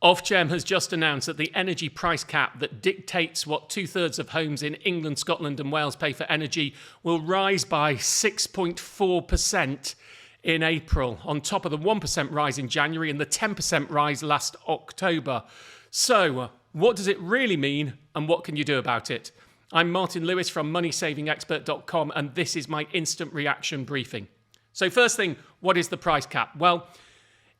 Ofgem has just announced that the energy price cap that dictates what 2/3 of homes in England, Scotland and Wales pay for energy will rise by 6.4% in April, on top of the 1% rise in January and the 10% rise last October. So, what does it really mean and what can you do about it? I'm Martin Lewis from moneysavingexpert.com and this is my instant reaction briefing. So first thing, what is the price cap? Well,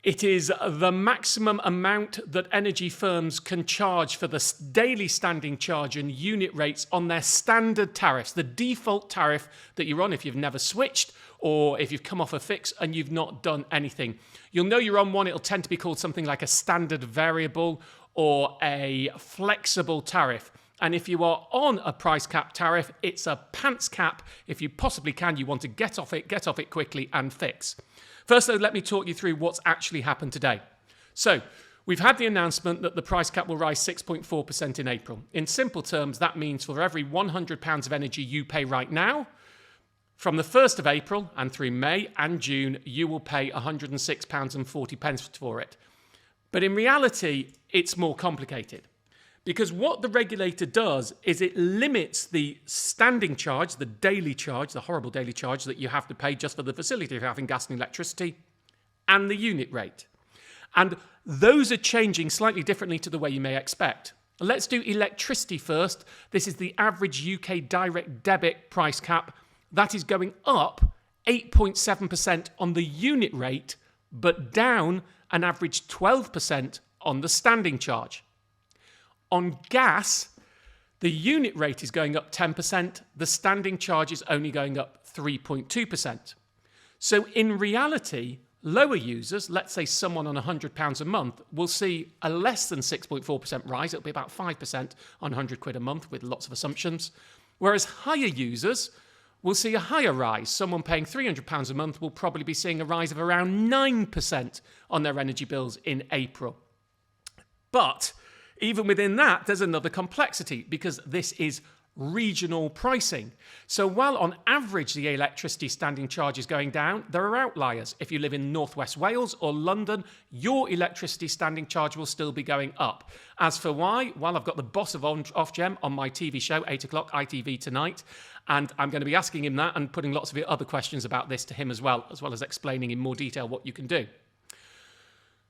it is the maximum amount that energy firms can charge for the daily standing charge and unit rates on their standard tariffs, the default tariff that you're on if you've never switched or if you've come off a fix and you've not done anything. You'll know you're on one, it'll tend to be called something like a standard variable or a flexible tariff. And if you are on a price cap tariff, it's a pants cap. If you possibly can, you want to get off it quickly and fix. First, though, let me talk you through what's actually happened today. So, we've had the announcement that the price cap will rise 6.4% in April. In simple terms, that means for every £100 of energy you pay right now, from the 1st of April and through May and June, you will pay £106.40 for it. But in reality, it's more complicated. Because what the regulator does is it limits the standing charge, the daily charge, the horrible daily charge that you have to pay just for the facility of having gas and electricity, and the unit rate. And those are changing slightly differently to the way you may expect. Let's do electricity first. This is the average UK direct debit price cap. That is going up 8.7% on the unit rate, but down an average 12% on the standing charge. On gas, the unit rate is going up 10%, the standing charge is only going up 3.2%. So in reality, lower users, let's say someone on £100 a month, will see a less than 6.4% rise. It'll be about 5% on £100 a month with lots of assumptions. Whereas higher users will see a higher rise. Someone paying £300 a month will probably be seeing a rise of around 9% on their energy bills in April. But even within that, there's another complexity because this is regional pricing. So while on average the electricity standing charge is going down, there are outliers. If you live in Northwest Wales or London, your electricity standing charge will still be going up. As for why, well, I've got the boss of Ofgem on my TV show, 8 o'clock ITV tonight, and I'm going to be asking him that and putting lots of other questions about this to him as well as explaining in more detail what you can do.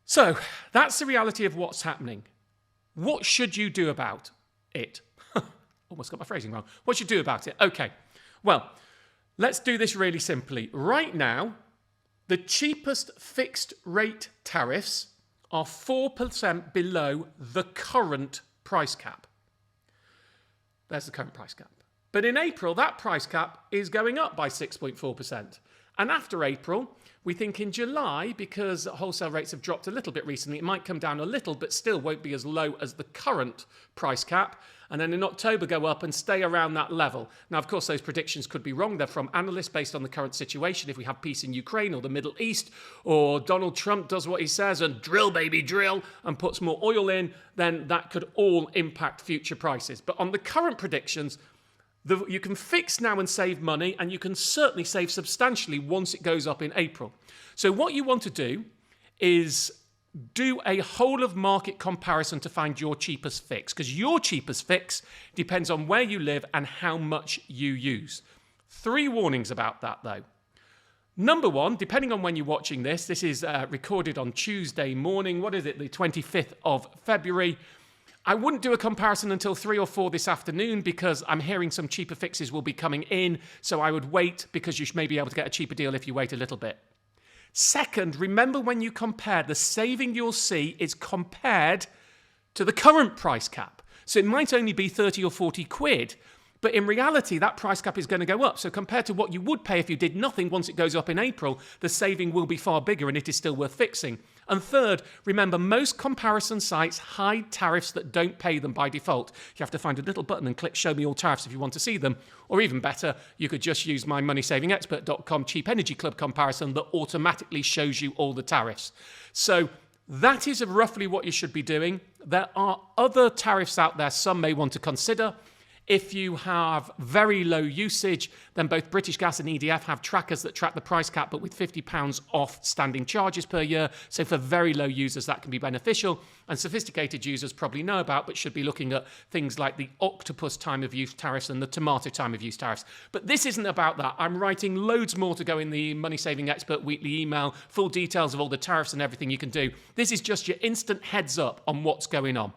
So that's the reality of what's happening. What should you do about it? Almost got my phrasing wrong. What should you do about it? Okay, well, let's do this really simply. Right now, the cheapest fixed rate tariffs are 4% below the current price cap. There's the current price cap. But in April, that price cap is going up by 6.4%. And after April, we think in July, because wholesale rates have dropped a little bit recently, it might come down a little, but still won't be as low as the current price cap. And then in October, go up and stay around that level. Now, of course, those predictions could be wrong. They're from analysts based on the current situation. If we have peace in Ukraine or the Middle East, or Donald Trump does what he says and drill, baby, drill, and puts more oil in, then that could all impact future prices. But on the current predictions, you can fix now and save money, and you can certainly save substantially once it goes up in April. So what you want to do is do a whole of market comparison to find your cheapest fix, because your cheapest fix depends on where you live and how much you use. 3 warnings about that though. Number one, depending on when you're watching this, this is recorded on Tuesday morning, what is it, the 25th of February. I wouldn't do a comparison until 3 or 4 this afternoon because I'm hearing some cheaper fixes will be coming in, so I would wait because you may be able to get a cheaper deal if you wait a little bit. Second, remember when you compare, the saving you'll see is compared to the current price cap. So it might only be 30 or 40 quid, but in reality, that price cap is going to go up. So compared to what you would pay if you did nothing once it goes up in April, the saving will be far bigger and it is still worth fixing. And third, remember, most comparison sites hide tariffs that don't pay them by default. You have to find a little button and click Show Me All Tariffs if you want to see them. Or even better, you could just use my moneysavingexpert.com Cheap Energy Club comparison that automatically shows you all the tariffs. So that is roughly what you should be doing. There are other tariffs out there some may want to consider. If you have very low usage, then both British Gas and EDF have trackers that track the price cap, but with £50 off standing charges per year. So for very low users, that can be beneficial. And sophisticated users probably know about, but should be looking at things like the octopus time of use tariffs and the tomato time of use tariffs. But this isn't about that. I'm writing loads more to go in the Money Saving Expert weekly email, full details of all the tariffs and everything you can do. This is just your instant heads up on what's going on.